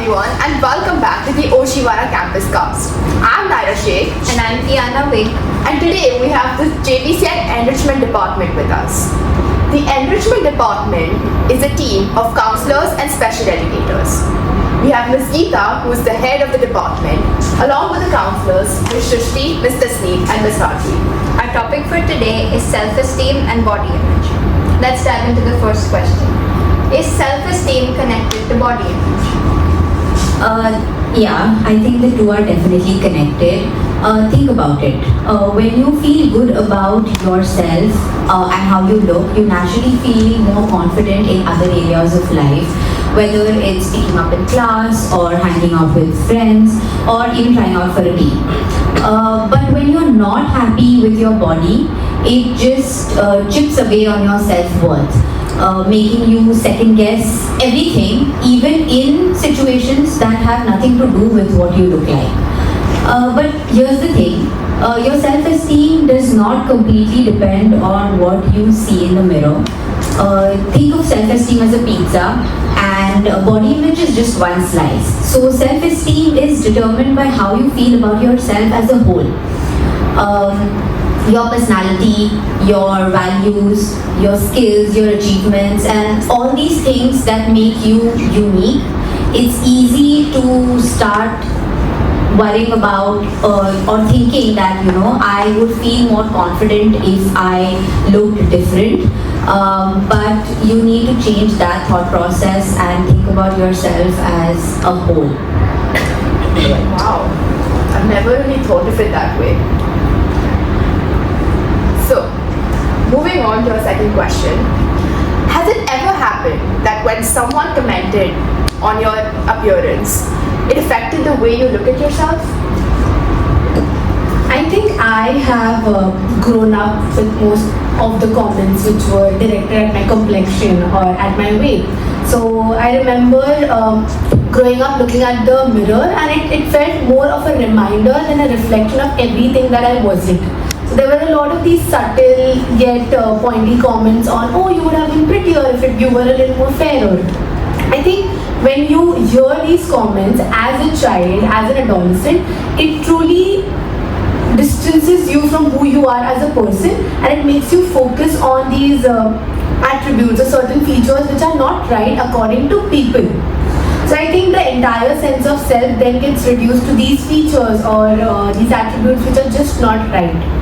everyone, and welcome back to the Oshiwara Campus Cast. I'm Naira Sheikh. And I'm Tiana Wing. And today we have the JBCN Enrichment Department with us. The Enrichment Department is a team of counselors and special educators. We have Ms. Geeta, who is the head of the department, along with the counselors, Ms. Shrishti, Ms. Tasneem, and Ms. Rajvi. Our topic for today is self-esteem and body image. Let's dive into the first question. Is self-esteem connected to body image? Yeah, I think the two are definitely connected. Think about it. When you feel good about yourself and how you look, you naturally feel more confident in other areas of life, whether it's speaking up in class or hanging out with friends or even trying out for a team. But when you're not happy with your body, it just chips away on your self-worth. Making you second guess everything, even in situations that have nothing to do with what you look like. But here's the thing, your self-esteem does not completely depend on what you see in the mirror. Think of self-esteem as a pizza, and body image is just one slice. So self-esteem is determined by how you feel about yourself as a whole. Your personality, your values, your skills, your achievements, and all these things that make you unique. It's easy to start worrying about or thinking that, I would feel more confident if I looked different. But you need to change that thought process and think about yourself as a whole. Wow, I've never really thought of it that way. So, moving on to our second question. Has it ever happened that when someone commented on your appearance, it affected the way you look at yourself? I think I have grown up with most of the comments which were directed at my complexion or at my weight. So I remember growing up looking at the mirror, and it felt more of a reminder than a reflection of everything that I wasn't. So there were a lot of these subtle yet pointy comments on, oh, you would have been prettier if you were a little more fairer. I think when you hear these comments as a child, as an adolescent, it truly distances you from who you are as a person, and it makes you focus on these attributes or certain features which are not right according to people. So I think the entire sense of self then gets reduced to these features or these attributes which are just not right.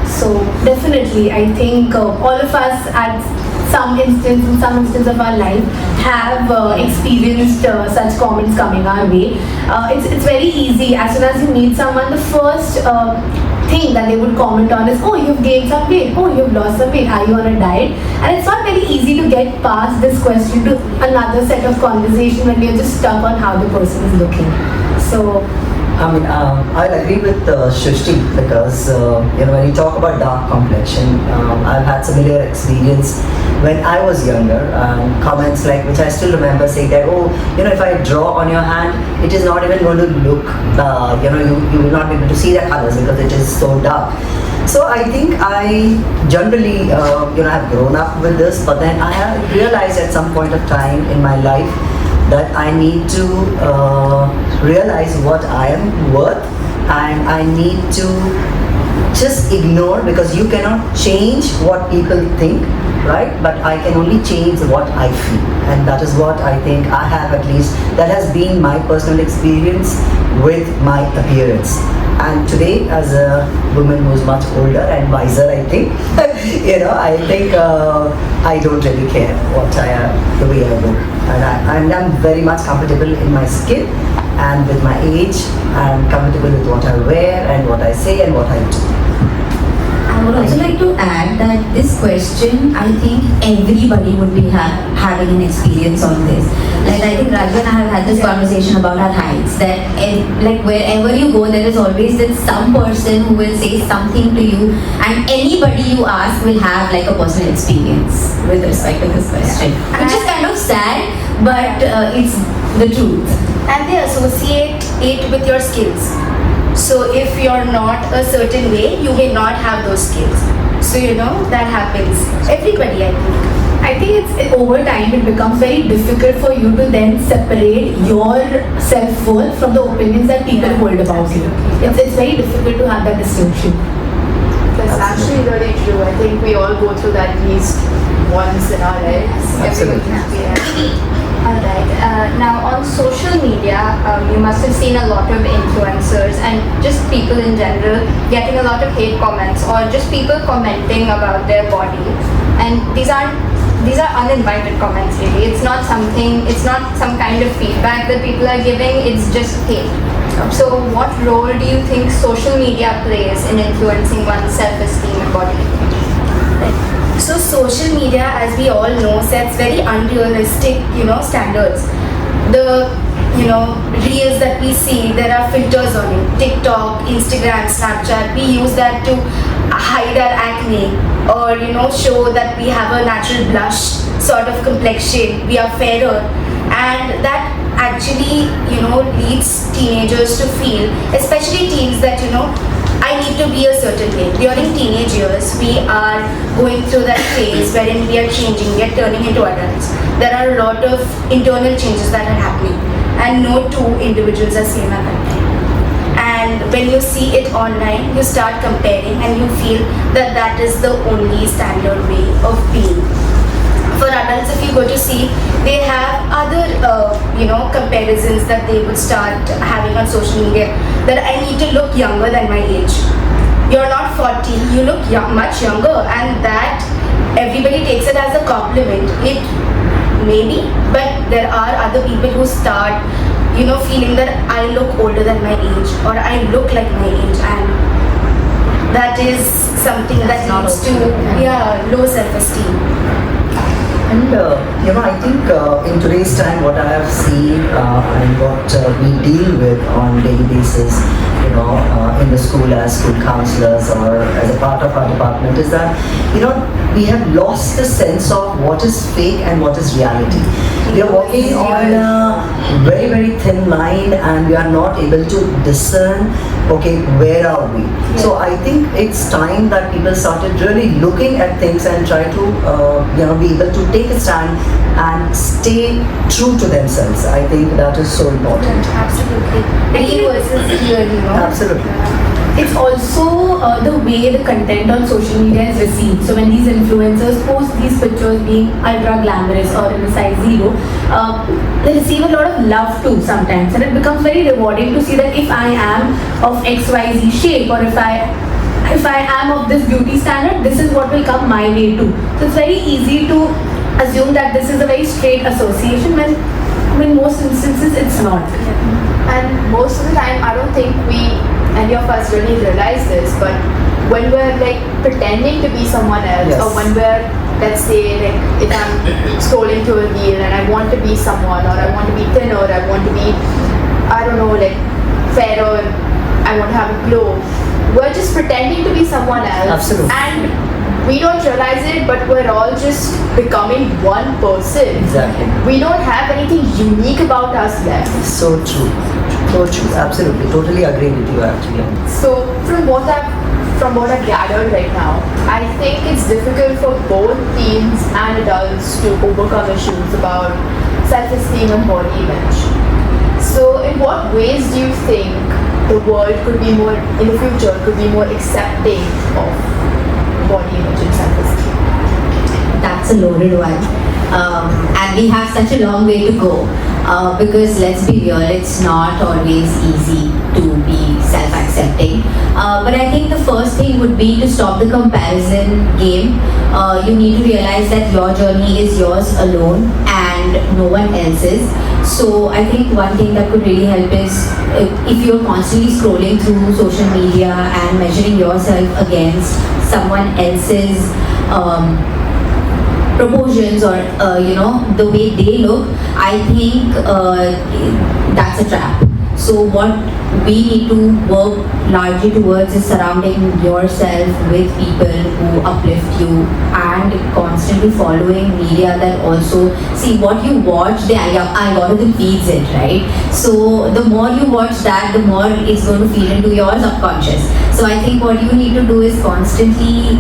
So definitely, I think all of us at in some instance of our life have experienced such comments coming our way. It's very easy. As soon as you meet someone, the first thing that they would comment on is, oh, you've gained some weight, oh, you've lost some weight, are you on a diet? And it's not very easy to get past this question to another set of conversation when you're just stuck on how the person is looking. So I'll agree with Shrishti because when you talk about dark complexion, I've had similar experience when I was younger. Comments like which I still remember saying that, oh, if I draw on your hand, it is not even going to look, you will not be able to see the colors because it is so dark. So I think I generally, have grown up with this, but then I have realized at some point of time in my life that I need to realize what I am worth, and I need to just ignore, because you cannot change what people think, right? But I can only change what I feel, and that is what I think I have, at least that has been my personal experience with my appearance. And today, as a woman who's much older and wiser, I think, I think I don't really care what I am, the way I look. And I'm very much comfortable in my skin and with my age. I'm comfortable with what I wear and what I say and what I do. I would also like to add that this question, I think everybody would be having an experience on this. Like I think Rajvi and I have had this conversation about our heights, that like wherever you go, there is always this some person who will say something to you, and anybody you ask will have like a personal experience with respect to this question. Which is kind of sad, but it's the truth. And they associate it with your skills. So if you're not a certain way, you may not have those skills. So that happens. Everybody, I think. I think over time it becomes very difficult for you to then separate your self-worth from the opinions that people hold about you. It's very difficult to have that distinction. That's actually really true. I think we all go through that at least once in our lives. Absolutely. Alright, now on social media, you must have seen a lot of influencers and just people in general getting a lot of hate comments or just people commenting about their body. And these are uninvited comments really. It's not some kind of feedback that people are giving, it's just hate. So what role do you think social media plays in influencing one's self-esteem and body image? So social media, as we all know, sets very unrealistic, standards. The, reels that we see, there are filters on it. TikTok, Instagram, Snapchat, we use that to hide our acne or, show that we have a natural blush sort of complexion, we are fairer. And that actually, leads teenagers to feel, especially teens, that, I need to be a certain way. During teenage years, we are going through that phase wherein we are changing, we are turning into adults. There are a lot of internal changes that are happening, and no two individuals are same at that time. And when you see it online, you start comparing and you feel that that is the only standard way of being. For adults, if you go to see, they have other, comparisons that they would start having on social media. That I need to look younger than my age. You're not 40, you look much younger, and that everybody takes it as a compliment. It maybe, but there are other people who start, feeling that I look older than my age or I look like my age, and that is something that leads to low self-esteem. And I think in today's time, what I have seen and what we deal with on daily basis, in the school as school counselors or as a part of our department, is that we have lost the sense of what is fake and what is reality. We are walking on a very, very thin line, and we are not able to discern, okay, where are we? So I think it's time that people started really looking at things and try to be able to take a stand and stay true to themselves. I think that is so important. Absolutely. Me versus here, Absolutely. It's also the way the content on social media is received. So when these influencers post these pictures being ultra glamorous or in a size 0, they receive a lot of love too sometimes, and it becomes very rewarding to see that if I am of XYZ shape, or if I am of this beauty standard, this is what will come my way too. So it's very easy to assume that this is a very straight association when in most instances it's not. And most of the time, I don't think any of us really realize this, but when we're like pretending to be someone else, Yes. or when we're, let's say, like if I'm scrolling through a reel and I want to be someone, or I want to be thinner, I want to be, I don't know, like fairer, I want to have a glow, we're just pretending to be someone else. Absolutely. And we don't realize it, but we're all just becoming one person. Exactly. We don't have anything unique about us left. So true. So true. Absolutely. Totally agree with you actually. So from what I've gathered right now, I think it's difficult for both teens and adults to overcome issues about self-esteem and body image. So in what ways do you think the world could be more, in the future, could be more accepting of body image and self-esteem? That's a loaded one. And we have such a long way to go. Because let's be real, it's not always easy to be self-accepting. But I think the first thing would be to stop the comparison game. You need to realize that your journey is yours alone and no one else's. So I think one thing that could really help is if you're constantly scrolling through social media and measuring yourself against someone else's proportions or the way they look, I think that's a trap. So what we need to work largely towards is surrounding yourself with people who uplift you and constantly following media that also see what you watch, the algorithm feeds it, right? So the more you watch that, the more it's going to feed into your subconscious. So I think what you need to do is constantly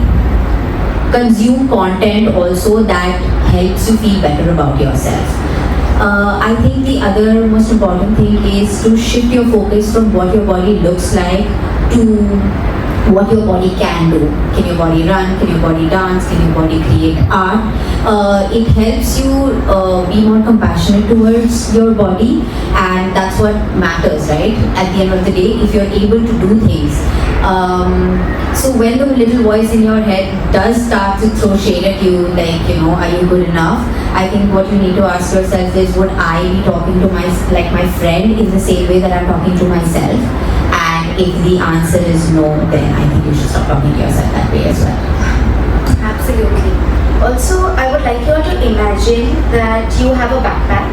consume content also that helps you feel better about yourself. I think the other most important thing is to shift your focus from what your body looks like to what your body can do. Can your body run? Can your body dance? Can your body create art? It helps you be more compassionate towards your body, and that's what matters, right? At the end of the day, if you're able to do things. So when the little voice in your head does start to throw shade at you, like, are you good enough? I think what you need to ask yourself is, would I be talking to my friend in the same way that I'm talking to myself? And if the answer is no, then I think you should stop talking to yourself that way as well. Absolutely. Also, I would like you all to imagine that you have a backpack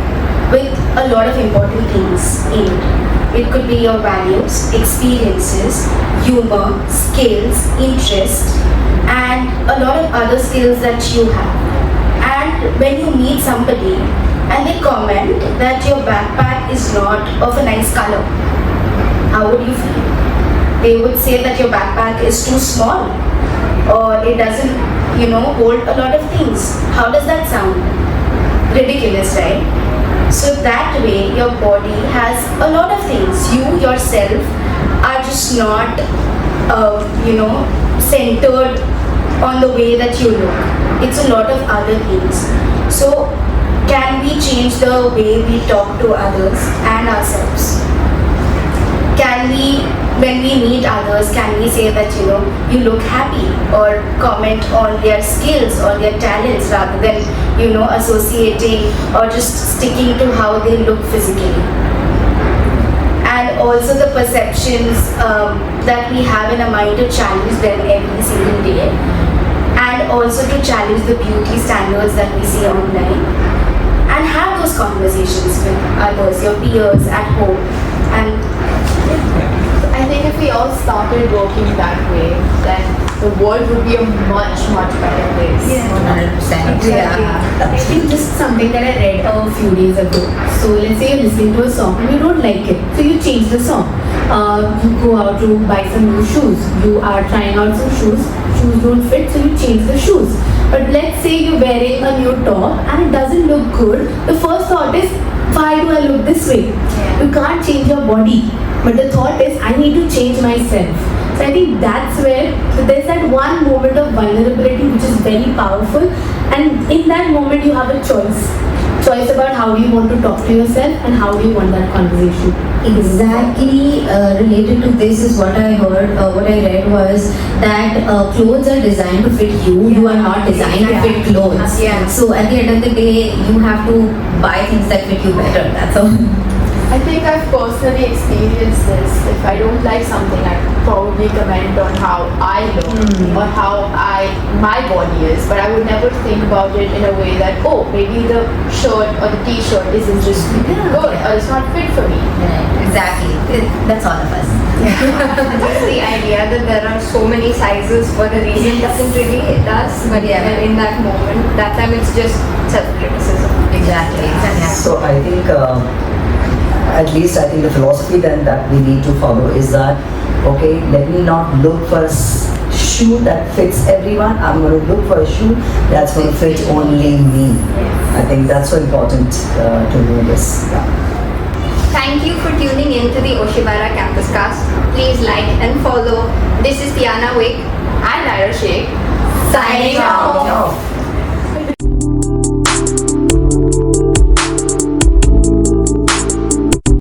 with a lot of important things in it. It could be your values, experiences, humor, skills, interests, and a lot of other skills that you have. And when you meet somebody and they comment that your backpack is not of a nice color, how would you feel? They would say that your backpack is too small, or it doesn't, hold a lot of things. How does that sound? Ridiculous, right? So that way your body has a lot of things. You yourself are just not, centered on the way that you look. It's a lot of other things. So can we change the way we talk to others and ourselves? Can we, when we meet others, can we say that, you look happy, or comment on their skills or their talents rather than, associating or just sticking to how they look physically? And also the perceptions that we have in our mind, to challenge them every single day, and also to challenge the beauty standards that we see online, and have those conversations with others, your peers at home. And I think if we all started working that way, then the world would be a much, much better place. 100%. I think just something that I read a few days ago. So let's say you're listening to a song and you don't like it, so you change the song. You go out to buy some new shoes. You are trying out some shoes. Shoes don't fit, so you change the shoes. But let's say you're wearing a new top and it doesn't look good. The first thought is, why do I look this way? You can't change your body. But the thought is, I need to change myself. So I think that's where there's that one moment of vulnerability which is very powerful, and in that moment you have a choice about how do you want to talk to yourself and how do you want that conversation. Exactly related to this is what I heard, what I read was that clothes are designed to fit you, you are not designed to fit clothes. Yeah. So at the end of the day, you have to buy things that fit you better, that's all. I think I've personally experienced this. If I don't like something, I probably comment on how I look or how my body is, but I would never think about it in a way that, oh, maybe the shirt or the t-shirt isn't just good or it's not fit for me. Exactly, that's all of us. Just the idea that there are so many sizes for a reason doesn't really, it does, but in that moment, that time it's just self-criticism. Exactly. So I think, at least I think the philosophy then that we need to follow is that, okay, let me not look for a shoe that fits everyone. I'm going to look for a shoe that's going to fit only me. I think that's so important to know this. Thank you for tuning in to the Oshibara Campus Cast. Please like and follow. This is Tiana Wick And Naira Sheikh, signing out.